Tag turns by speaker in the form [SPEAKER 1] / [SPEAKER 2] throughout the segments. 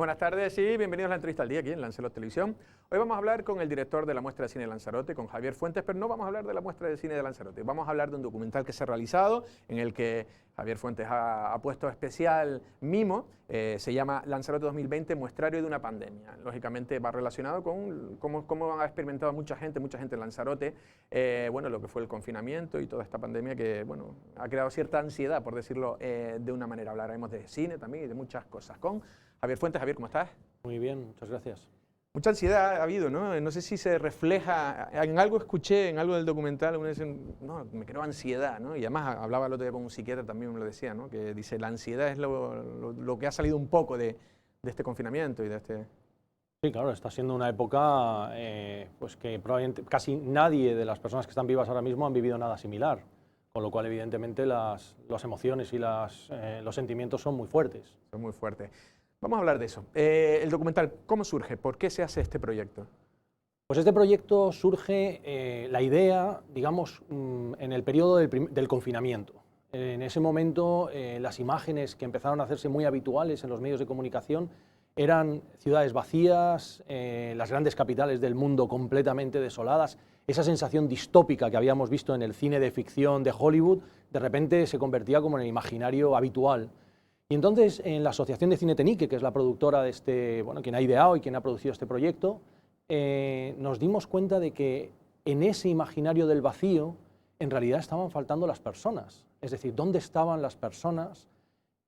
[SPEAKER 1] Buenas tardes y bienvenidos a la entrevista al día aquí en Lanzarote Televisión. Hoy vamos a hablar con el director de la muestra de cine de Lanzarote, con Javier Fuentes, pero no vamos a hablar de la muestra de cine de Lanzarote. Vamos a hablar de un documental que se ha realizado en el que Javier Fuentes ha puesto especial mimo. Se llama Lanzarote 2020, muestrario de una pandemia. Lógicamente va relacionado con cómo ha experimentado mucha gente en Lanzarote, bueno, lo que fue el confinamiento y toda esta pandemia que, bueno, ha creado cierta ansiedad, por decirlo de una manera. Hablaremos de cine también y de muchas cosas con Javier Fuentes. Javier, ¿cómo estás?
[SPEAKER 2] Muy bien, muchas gracias.
[SPEAKER 1] Mucha ansiedad ha habido, ¿no? No sé si se refleja, en algo escuché, en algo del documental, uno dice, no, me creó ansiedad, ¿no? Y además hablaba el otro día con un psiquiatra, también me lo decía, ¿no? Que dice, la ansiedad es lo que ha salido un poco de este confinamiento y de este...
[SPEAKER 2] Sí, claro, está siendo una época pues que probablemente casi nadie de las personas que están vivas ahora mismo han vivido nada similar, con lo cual evidentemente las emociones y los sentimientos son muy fuertes.
[SPEAKER 1] Son muy fuertes. Vamos a hablar de eso. El documental, ¿cómo surge? ¿Por qué se hace este proyecto?
[SPEAKER 2] Pues este proyecto surge, la idea, digamos, en el periodo del confinamiento. En ese momento, las imágenes que empezaron a hacerse muy habituales en los medios de comunicación eran ciudades vacías, las grandes capitales del mundo completamente desoladas. Esa sensación distópica que habíamos visto en el cine de ficción de Hollywood, de repente se convertía como en el imaginario habitual. Y entonces, en la Asociación de Cine Tenique, que es la productora de este, bueno, quien ha ideado y quien ha producido este proyecto, nos dimos cuenta de que en ese imaginario del vacío, en realidad estaban faltando las personas. Es decir, ¿dónde estaban las personas?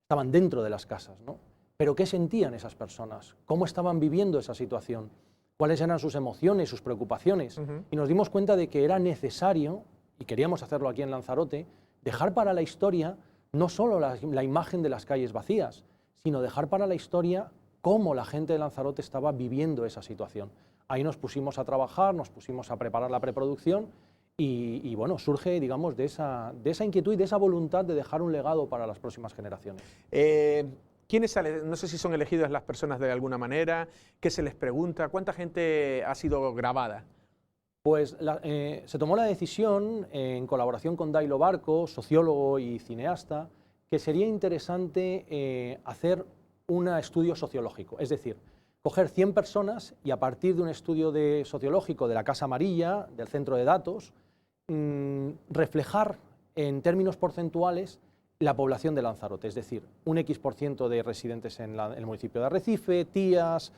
[SPEAKER 2] Estaban dentro de las casas, ¿no? Pero ¿qué sentían esas personas? ¿Cómo estaban viviendo esa situación? ¿Cuáles eran sus emociones, sus preocupaciones? Y nos dimos cuenta de que era necesario, y queríamos hacerlo aquí en Lanzarote, dejar para la historia no solo la imagen de las calles vacías, sino dejar para la historia cómo la gente de Lanzarote estaba viviendo esa situación. Ahí nos pusimos a trabajar, nos pusimos a preparar la preproducción y bueno, surge, digamos, de esa inquietud y de esa voluntad de dejar un legado para las próximas generaciones.
[SPEAKER 1] ¿Quiénes salen? No sé si son elegidas las personas de alguna manera, ¿qué se les pregunta? ¿Cuánta gente ha sido grabada?
[SPEAKER 2] Pues se tomó la decisión, en colaboración con Dailo Barco, sociólogo y cineasta, que sería interesante hacer un estudio sociológico, es decir, coger 100 personas y a partir de un estudio sociológico de la Casa Amarilla, del centro de datos, reflejar en términos porcentuales la población de Lanzarote, es decir, un X% de residentes en el municipio de Arrecife, Tías,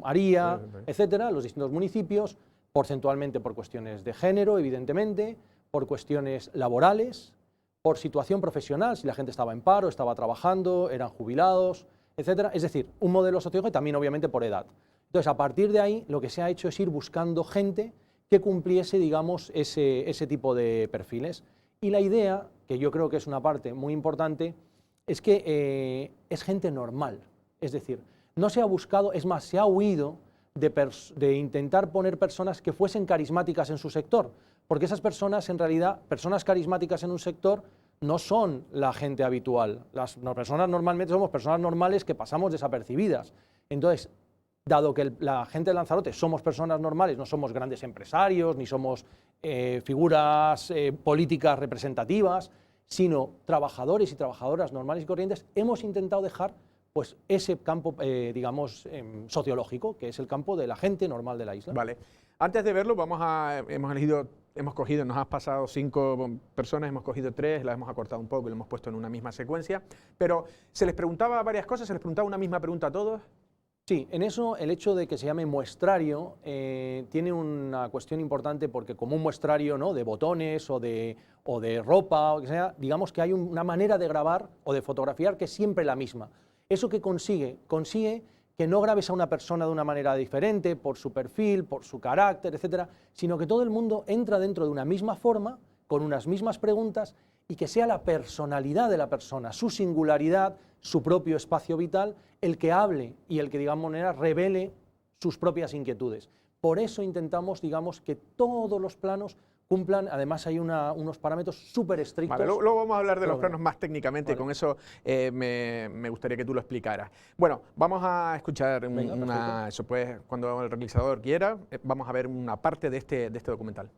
[SPEAKER 2] Aría, etcétera, los distintos municipios, porcentualmente por cuestiones de género, evidentemente, por cuestiones laborales, por situación profesional, si la gente estaba en paro, estaba trabajando, eran jubilados, etcétera. Es decir, un modelo sociológico y también obviamente por edad. Entonces, a partir de ahí, lo que se ha hecho es ir buscando gente que cumpliese, digamos, ese tipo de perfiles. Y la idea, que yo creo que es una parte muy importante, es que es gente normal, es decir, no se ha buscado, es más, se ha huido de intentar poner personas que fuesen carismáticas en su sector, porque esas personas, en realidad, personas carismáticas en un sector, no son la gente habitual. Las personas normalmente somos personas normales que pasamos desapercibidas. Entonces, dado que la gente de Lanzarote somos personas normales, no somos grandes empresarios, ni somos figuras políticas representativas, sino trabajadores y trabajadoras normales y corrientes, hemos intentado dejar pues ese campo, digamos, sociológico, que es el campo de la gente normal de la isla.
[SPEAKER 1] Vale. Antes de verlo, hemos cogido, nos has pasado 5 personas, hemos cogido 3, las hemos acortado un poco y lo hemos puesto en una misma secuencia, pero se les preguntaba varias cosas, se les preguntaba una misma pregunta a todos.
[SPEAKER 2] Sí, en eso el hecho de que se llame muestrario tiene una cuestión importante porque como un muestrario, ¿no?, de botones o de ropa, o que sea, digamos que hay una manera de grabar o de fotografiar que es siempre la misma. ¿Eso qué consigue? Consigue que no grabes a una persona de una manera diferente, por su perfil, por su carácter, etcétera, sino que todo el mundo entra dentro de una misma forma, con unas mismas preguntas, y que sea la personalidad de la persona, su singularidad, su propio espacio vital, el que hable y el que, digamos, revele sus propias inquietudes. Por eso intentamos, digamos, que todos los planos cumplan, además hay unos parámetros súper estrictos.
[SPEAKER 1] Vale, luego vamos a hablar de los planos más técnicamente, vale. Con eso me gustaría que tú lo explicaras. Bueno, vamos a escuchar eso pues, cuando el realizador quiera, vamos a ver una parte de este documental.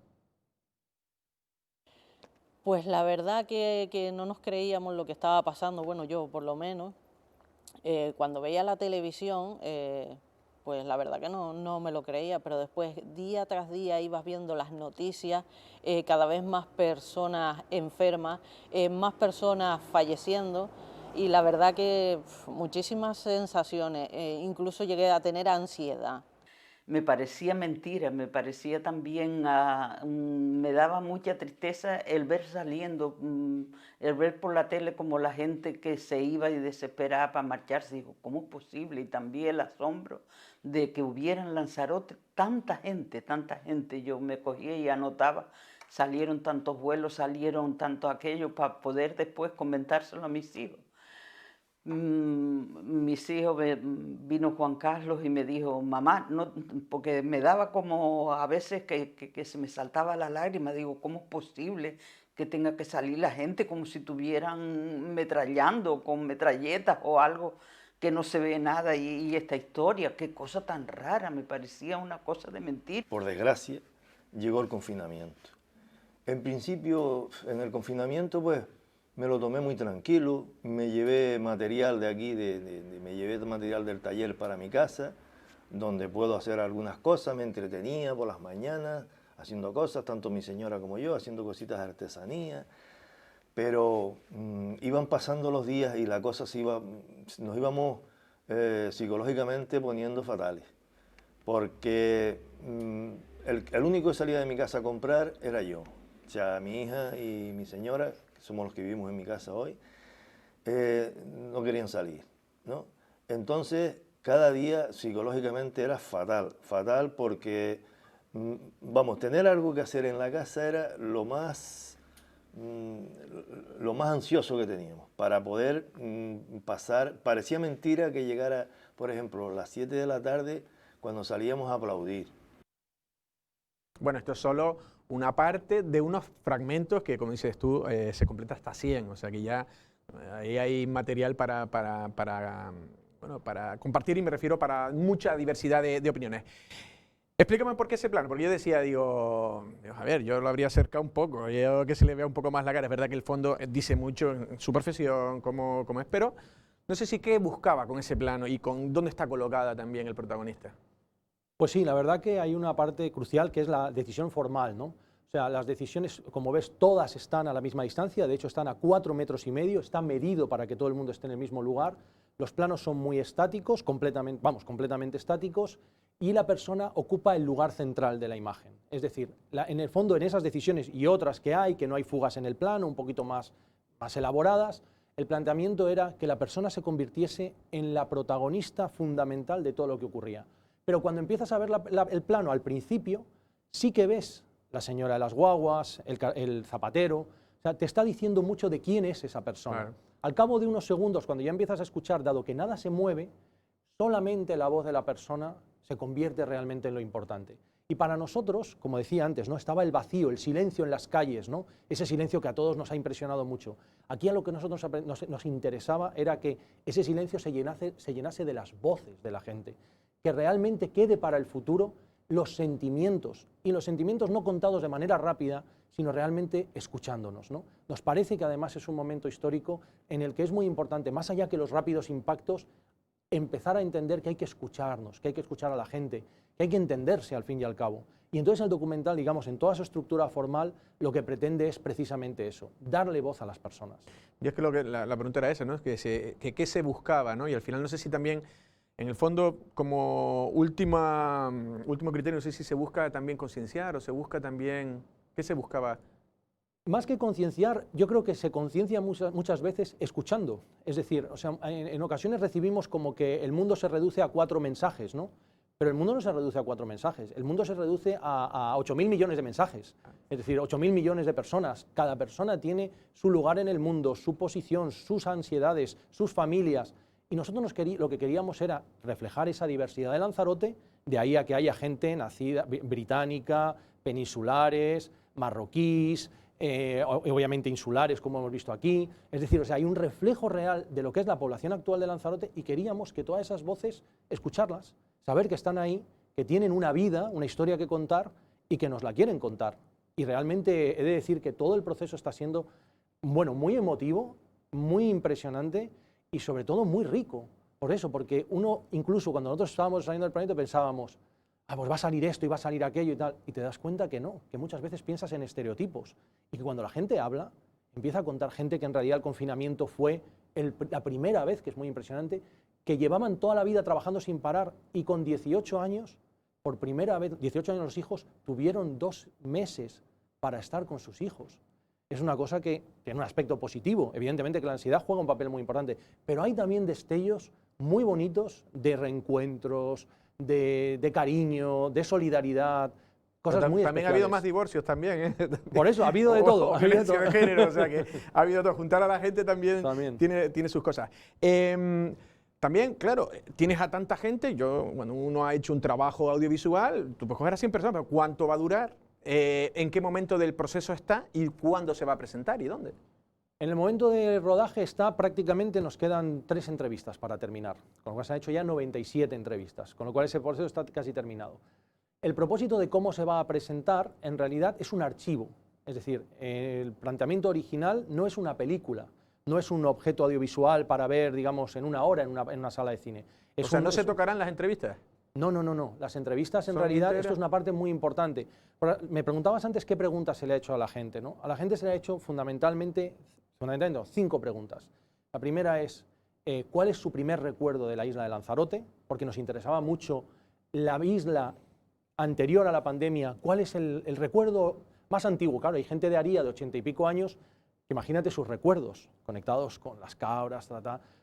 [SPEAKER 3] Pues la verdad que no nos creíamos lo que estaba pasando, bueno, yo por lo menos, Cuando veía la televisión, pues la verdad que no me lo creía, pero después día tras día ibas viendo las noticias, cada vez más personas enfermas, más personas falleciendo, y la verdad que muchísimas sensaciones, incluso llegué a tener ansiedad.
[SPEAKER 4] Me parecía mentira, me parecía también, me daba mucha tristeza el ver saliendo, el ver por la tele como la gente que se iba y desesperaba para marcharse. Digo, ¿cómo es posible? Y también el asombro de que hubiera en Lanzarote tanta gente. Yo me cogía y anotaba, salieron tantos vuelos, salieron tanto aquello, para poder después comentárselo a mis hijos. Mis hijos, vino Juan Carlos y me dijo, mamá, no, porque me daba como a veces que se me saltaba la lágrima. Digo, ¿cómo es posible que tenga que salir la gente como si estuvieran metrallando con metralletas o algo que no se ve nada? Y esta historia, qué cosa tan rara, me parecía una cosa de mentira.
[SPEAKER 5] Por desgracia, llegó el confinamiento. En principio, en el confinamiento, pues, me lo tomé muy tranquilo, me llevé material de aquí, me llevé material del taller para mi casa, donde puedo hacer algunas cosas, me entretenía por las mañanas haciendo cosas, tanto mi señora como yo, haciendo cositas de artesanía, pero iban pasando los días y la cosa nos íbamos psicológicamente poniendo fatales, porque el único que salía de mi casa a comprar era yo, o sea, mi hija y mi señora, somos los que vivimos en mi casa hoy, no querían salir, ¿no? Entonces, cada día psicológicamente era fatal porque, vamos, tener algo que hacer en la casa era lo más ansioso que teníamos, para poder pasar. Parecía mentira que llegara, por ejemplo, las 7 de la tarde cuando salíamos a aplaudir.
[SPEAKER 1] Bueno, esto es solo una parte de unos fragmentos que, como dices tú, se completa hasta 100, o sea que ya ahí hay material para compartir, y me refiero para mucha diversidad de opiniones. Explícame por qué ese plano, porque yo decía, digo, a ver, yo lo habría acercado un poco, yo que se le vea un poco más la cara. Es verdad que el fondo dice mucho en su profesión, cómo es, pero no sé si qué buscaba con ese plano y con dónde está colocada también el protagonista.
[SPEAKER 2] Pues sí, la verdad que hay una parte crucial que es la decisión formal, ¿no? O sea, las decisiones, como ves, todas están a la misma distancia, de hecho están a 4,5 metros, está medido para que todo el mundo esté en el mismo lugar, los planos son muy estáticos, completamente estáticos, y la persona ocupa el lugar central de la imagen. Es decir, en el fondo, en esas decisiones y otras que no hay fugas en el plano, un poquito más elaboradas, el planteamiento era que la persona se convirtiese en la protagonista fundamental de todo lo que ocurría. Pero cuando empiezas a ver el plano al principio, sí que ves la señora de las guaguas, el zapatero, o sea, te está diciendo mucho de quién es esa persona. Claro. Al cabo de unos segundos, cuando ya empiezas a escuchar, dado que nada se mueve, solamente la voz de la persona se convierte realmente en lo importante. Y para nosotros, como decía antes, ¿no?, estaba el vacío, el silencio en las calles, ¿no?, ese silencio que a todos nos ha impresionado mucho. Aquí a lo que a nosotros nos interesaba era que ese silencio se llenase de las voces de la gente, que realmente quede para el futuro los sentimientos, y los sentimientos no contados de manera rápida, sino realmente escuchándonos, ¿no? Nos parece que además es un momento histórico en el que es muy importante, más allá que los rápidos impactos, empezar a entender que hay que escucharnos, que hay que escuchar a la gente, que hay que entenderse al fin y al cabo. Y entonces el documental, digamos, en toda su estructura formal, lo que pretende es precisamente eso, darle voz a las personas.
[SPEAKER 1] Y es que la pregunta era esa, ¿no? ¿Qué se buscaba, ¿no? Y al final no sé si también, en el fondo, como último criterio, no sé si se busca también concienciar o se busca también... ¿Qué se buscaba?
[SPEAKER 2] Más que concienciar, yo creo que se conciencia muchas veces escuchando. Es decir, o sea, en ocasiones recibimos como que el mundo se reduce a 4 mensajes, ¿no? Pero el mundo no se reduce a 4 mensajes, el mundo se reduce a 8.000 millones de mensajes. Es decir, 8.000 millones de personas. Cada persona tiene su lugar en el mundo, su posición, sus ansiedades, sus familias. Y nosotros lo que queríamos era reflejar esa diversidad de Lanzarote, de ahí a que haya gente nacida británica, peninsulares, marroquíes, obviamente insulares, como hemos visto aquí. Es decir, o sea, hay un reflejo real de lo que es la población actual de Lanzarote, y queríamos que todas esas voces, escucharlas, saber que están ahí, que tienen una vida, una historia que contar y que nos la quieren contar. Y realmente he de decir que todo el proceso está siendo, bueno, muy emotivo, muy impresionante y sobre todo muy rico. Por eso, porque uno, incluso cuando nosotros estábamos saliendo del planeta, pensábamos, pues va a salir esto y va a salir aquello y tal, y te das cuenta que no, que muchas veces piensas en estereotipos, y que cuando la gente habla, empieza a contar gente que en realidad el confinamiento fue la primera vez, que es muy impresionante, que llevaban toda la vida trabajando sin parar, y con 18 años, por primera vez, 18 años los hijos, tuvieron 2 meses para estar con sus hijos. Es una cosa que tiene un aspecto positivo, evidentemente que la ansiedad juega un papel muy importante, pero hay también destellos muy bonitos de reencuentros, de cariño, de solidaridad, cosas muy especiales.
[SPEAKER 1] También ha habido más divorcios también, ¿eh?
[SPEAKER 2] Por eso, ha habido de todo.
[SPEAKER 1] O violencia de género, o sea que ha habido todo. Juntar a la gente también. Tiene sus cosas. También, claro, tienes a tanta gente, bueno, uno ha hecho un trabajo audiovisual, tú puedes coger a 100 personas, pero ¿cuánto va a durar? ¿En qué momento del proceso está y cuándo se va a presentar y dónde?
[SPEAKER 2] En el momento de rodaje está prácticamente, nos quedan 3 entrevistas para terminar, con lo cual se han hecho ya 97 entrevistas, con lo cual ese proceso está casi terminado. El propósito de cómo se va a presentar en realidad es un archivo, es decir, el planteamiento original no es una película, no es un objeto audiovisual para ver, digamos, en una hora en una sala de cine.
[SPEAKER 1] O sea, ¿no se tocarán las entrevistas?
[SPEAKER 2] No. Las entrevistas, en realidad, esto es una parte muy importante. Me preguntabas antes qué preguntas se le ha hecho a la gente, ¿no? A la gente se le ha hecho fundamentalmente 5 preguntas. La primera es, ¿cuál es su primer recuerdo de la isla de Lanzarote? Porque nos interesaba mucho la isla anterior a la pandemia. ¿Cuál es el recuerdo más antiguo? Claro, hay gente de Aría de 80 y pico años, que imagínate sus recuerdos, conectados con las cabras,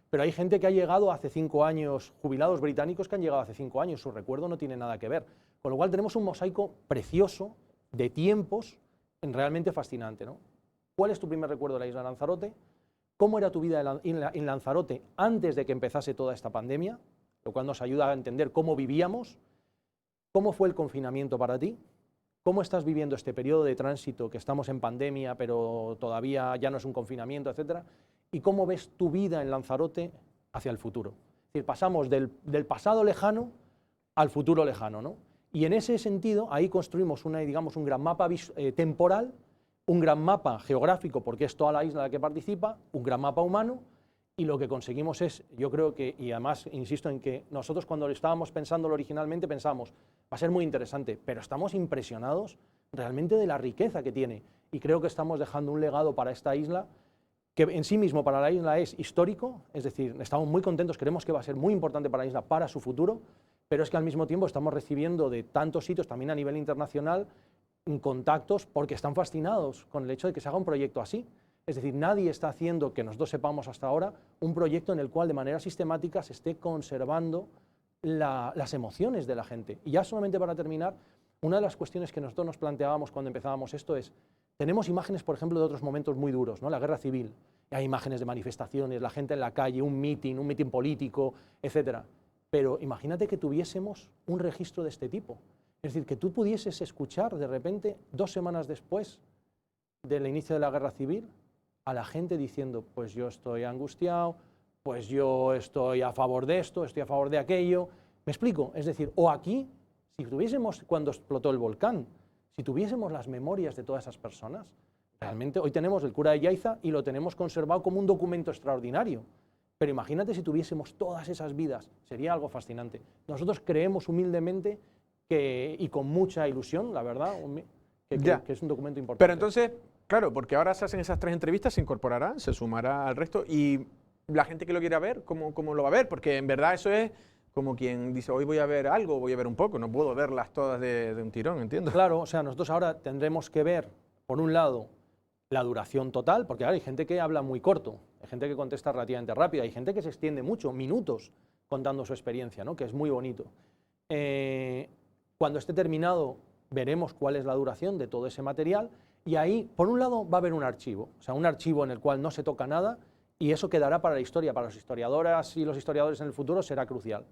[SPEAKER 2] pero hay gente que ha llegado hace 5 años, jubilados británicos que han llegado hace 5 años, su recuerdo no tiene nada que ver. Con lo cual tenemos un mosaico precioso de tiempos realmente fascinante, ¿no? ¿Cuál es tu primer recuerdo de la isla de Lanzarote? ¿Cómo era tu vida en Lanzarote antes de que empezase toda esta pandemia? Lo cual nos ayuda a entender cómo vivíamos. ¿Cómo fue el confinamiento para ti? ¿Cómo estás viviendo este periodo de tránsito, que estamos en pandemia, pero todavía ya no es un confinamiento, etcétera? ¿Y cómo ves tu vida en Lanzarote hacia el futuro? Es decir, pasamos del pasado lejano al futuro lejano, ¿no? Y en ese sentido, ahí construimos un gran mapa temporal, un gran mapa geográfico, porque es toda la isla la que participa, un gran mapa humano, y lo que conseguimos es, yo creo que, y además insisto en que nosotros cuando lo estábamos pensándolo originalmente pensamos, va a ser muy interesante, pero estamos impresionados realmente de la riqueza que tiene, y creo que estamos dejando un legado para esta isla que en sí mismo para la isla es histórico, es decir, estamos muy contentos, creemos que va a ser muy importante para la isla, para su futuro, pero es que al mismo tiempo estamos recibiendo de tantos sitios, también a nivel internacional, contactos porque están fascinados con el hecho de que se haga un proyecto así. Es decir, nadie está haciendo, que nosotros sepamos hasta ahora, un proyecto en el cual de manera sistemática se esté conservando las emociones de la gente. Y ya solamente para terminar, una de las cuestiones que nosotros nos planteábamos cuando empezábamos esto es, tenemos imágenes, por ejemplo, de otros momentos muy duros, ¿no? La guerra civil, hay imágenes de manifestaciones, la gente en la calle, un mitin político, etcétera. Pero imagínate que tuviésemos un registro de este tipo. Es decir, que tú pudieses escuchar de repente, 2 semanas después del inicio de la guerra civil, a la gente diciendo, pues yo estoy angustiado, pues yo estoy a favor de esto, estoy a favor de aquello. ¿Me explico? Es decir, o aquí, si tuviésemos cuando explotó el volcán, si tuviésemos las memorias de todas esas personas, realmente hoy tenemos el cura de Yaiza y lo tenemos conservado como un documento extraordinario. Pero imagínate si tuviésemos todas esas vidas, sería algo fascinante. Nosotros creemos humildemente y con mucha ilusión, la verdad, que es un documento importante.
[SPEAKER 1] Pero entonces, claro, porque ahora se hacen esas 3 entrevistas, se incorporará, se sumará al resto, y la gente que lo quiera ver, ¿cómo lo va a ver? Porque en verdad eso es como quien dice, hoy voy a ver algo, voy a ver un poco, no puedo verlas todas de un tirón, ¿entiendes?
[SPEAKER 2] Claro, o sea, nosotros ahora tendremos que ver, por un lado, la duración total, porque ahora hay gente que habla muy corto, hay gente que contesta relativamente rápido, hay gente que se extiende mucho, minutos, contando su experiencia, ¿no? Que es muy bonito. Cuando esté terminado, veremos cuál es la duración de todo ese material, y ahí, por un lado, va a haber un archivo, o sea, un archivo en el cual no se toca nada, y eso quedará para la historia, para las historiadoras y los historiadores en el futuro será crucial.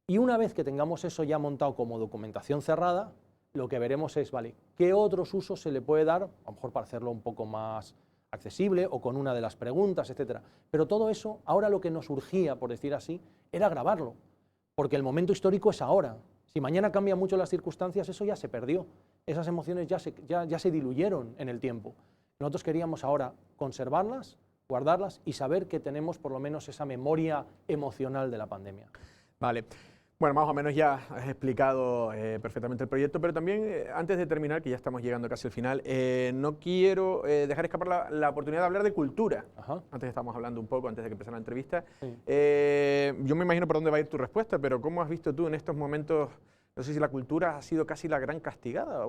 [SPEAKER 2] Y una vez que tengamos eso ya montado como documentación cerrada, lo que veremos es, vale, ¿qué otros usos se le puede dar? A lo mejor para hacerlo un poco más accesible o con una de las preguntas, etcétera. Pero todo eso, ahora lo que nos urgía, por decir así, era grabarlo, porque el momento histórico es ahora. Si mañana cambian mucho las circunstancias, eso ya se perdió. Esas emociones ya se diluyeron en el tiempo. Nosotros queríamos ahora conservarlas, guardarlas y saber que tenemos por lo menos esa memoria emocional de la pandemia.
[SPEAKER 1] Vale. Bueno, más o menos ya has explicado perfectamente el proyecto, pero también antes de terminar, que ya estamos llegando casi al final, no quiero dejar escapar la oportunidad de hablar de cultura.
[SPEAKER 2] Ajá.
[SPEAKER 1] Antes estábamos hablando un poco, antes de que empezara la entrevista.
[SPEAKER 2] Sí.
[SPEAKER 1] Yo me imagino por dónde va a ir tu respuesta, pero ¿cómo has visto tú en estos momentos, no sé si la cultura ha sido casi la gran castigada?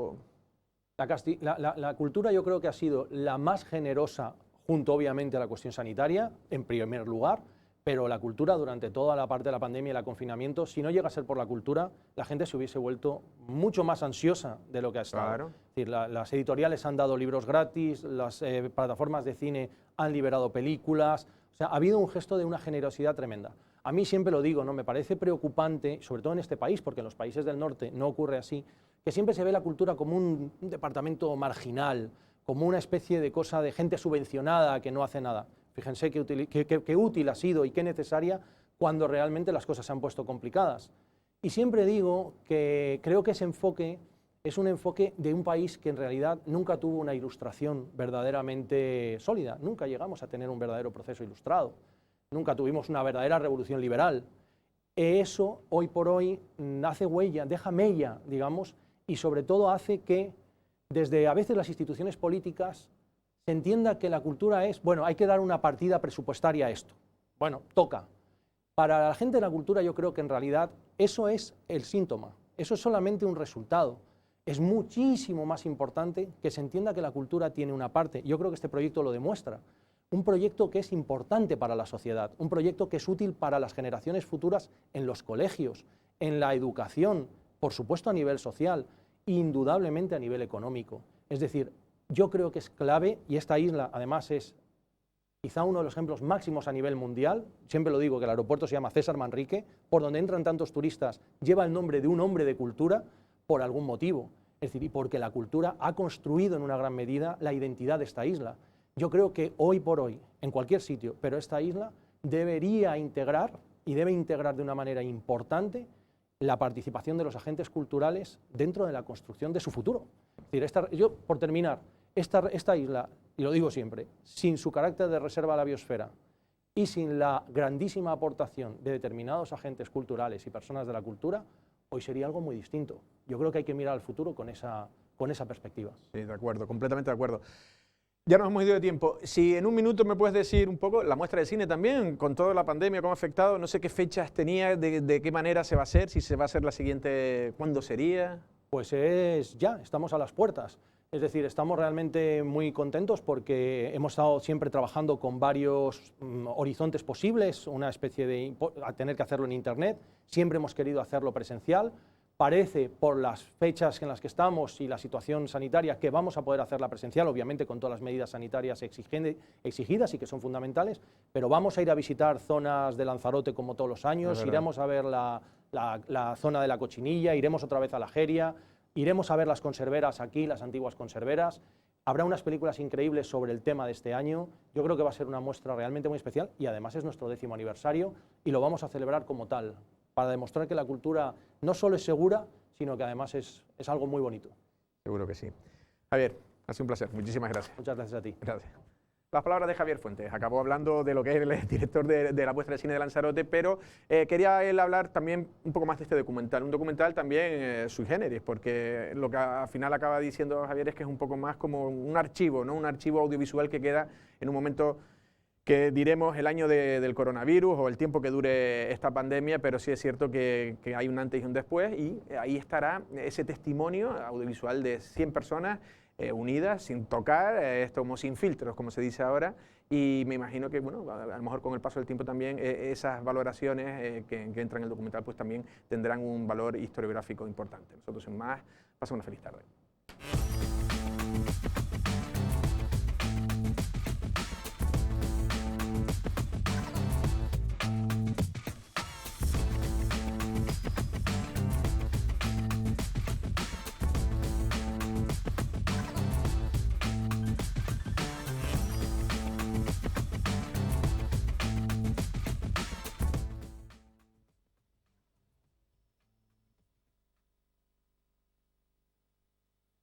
[SPEAKER 2] La cultura yo creo que ha sido la más generosa, junto obviamente a la cuestión sanitaria, en primer lugar, pero la cultura durante toda la parte de la pandemia y el confinamiento, si no llega a ser por la cultura, la gente se hubiese vuelto mucho más ansiosa de lo que ha estado.
[SPEAKER 1] Claro.
[SPEAKER 2] Es decir, las editoriales han dado libros gratis, las plataformas de cine han liberado películas, o sea, ha habido un gesto de una generosidad tremenda. A mí siempre lo digo, ¿no? Me parece preocupante, sobre todo en este país, porque en los países del norte no ocurre así, que siempre se ve la cultura como un departamento marginal, como una especie de cosa de gente subvencionada que no hace nada. Fíjense qué útil ha sido y qué necesaria cuando realmente las cosas se han puesto complicadas. Y siempre digo que creo que ese enfoque es un enfoque de un país que en realidad nunca tuvo una ilustración verdaderamente sólida. Nunca llegamos a tener un verdadero proceso ilustrado. Nunca tuvimos una verdadera revolución liberal. Eso, hoy por hoy, hace huella, deja mella, digamos, y sobre todo hace que desde a veces las instituciones políticas se entienda que la cultura es, bueno, hay que dar una partida presupuestaria a esto. Bueno, toca. Para la gente de la cultura yo creo que en realidad eso es el síntoma, eso es solamente un resultado. Es muchísimo más importante que se entienda que la cultura tiene una parte. Yo creo que este proyecto lo demuestra. Un proyecto que es importante para la sociedad, un proyecto que es útil para las generaciones futuras en los colegios, en la educación, por supuesto a nivel social, indudablemente a nivel económico. Es decir, yo creo que es clave, y esta isla además es quizá uno de los ejemplos máximos a nivel mundial. Siempre lo digo, que el aeropuerto se llama César Manrique, por donde entran tantos turistas, lleva el nombre de un hombre de cultura por algún motivo. Es decir, y porque la cultura ha construido en una gran medida la identidad de esta isla. Yo creo que hoy por hoy, en cualquier sitio, pero esta isla debería integrar, y debe integrar de una manera importante, la participación de los agentes culturales dentro de la construcción de su futuro. Es decir, yo, por terminar, esta isla, y lo digo siempre, sin su carácter de reserva a la biosfera y sin la grandísima aportación de determinados agentes culturales y personas de la cultura, hoy sería algo muy distinto. Yo creo que hay que mirar al futuro con esa perspectiva.
[SPEAKER 1] Sí, de acuerdo, completamente de acuerdo. Ya nos hemos ido de tiempo. Si en un minuto me puedes decir un poco, la muestra de cine también, con toda la pandemia, cómo ha afectado, no sé qué fechas tenía, de qué manera se va a hacer, si se va a hacer la siguiente, ¿cuándo sería?
[SPEAKER 2] Pues ya, estamos a las puertas. Es decir, estamos realmente muy contentos porque hemos estado siempre trabajando con varios horizontes posibles, una especie de a tener que hacerlo en Internet, siempre hemos querido hacerlo presencial. Parece, por las fechas en las que estamos y la situación sanitaria, que vamos a poder hacerla presencial, obviamente con todas las medidas sanitarias exigidas y que son fundamentales, pero vamos a ir a visitar zonas de Lanzarote como todos los años, iremos a ver la zona de la Cochinilla, iremos otra vez a la Jeria, iremos a ver las conserveras aquí, las antiguas conserveras. Habrá unas películas increíbles sobre el tema de este año. Yo creo que va a ser una muestra realmente muy especial y además es nuestro 10º aniversario y lo vamos a celebrar como tal, para demostrar que la cultura no solo es segura, sino que además es algo muy bonito.
[SPEAKER 1] Seguro que sí. Javier, ha sido un placer. Muchísimas gracias.
[SPEAKER 2] Muchas gracias a ti.
[SPEAKER 1] Gracias. Las palabras de Javier Fuentes. Acabó hablando de lo que es el director de la muestra de cine de Lanzarote, pero quería él hablar también un poco más de este documental. Un documental también sui generis, porque lo que al final acaba diciendo Javier es que es un poco más como un archivo, ¿no? Un archivo audiovisual que queda en un momento que diremos el año del coronavirus o el tiempo que dure esta pandemia, pero sí es cierto que hay un antes y un después, y ahí estará ese testimonio audiovisual de 100 personas unidas, sin tocar, esto como sin filtros, como se dice ahora, y me imagino que, bueno, a lo mejor con el paso del tiempo también esas valoraciones que entran en el documental pues también tendrán un valor historiográfico importante. Nosotros, sin más, pasamos una feliz tarde.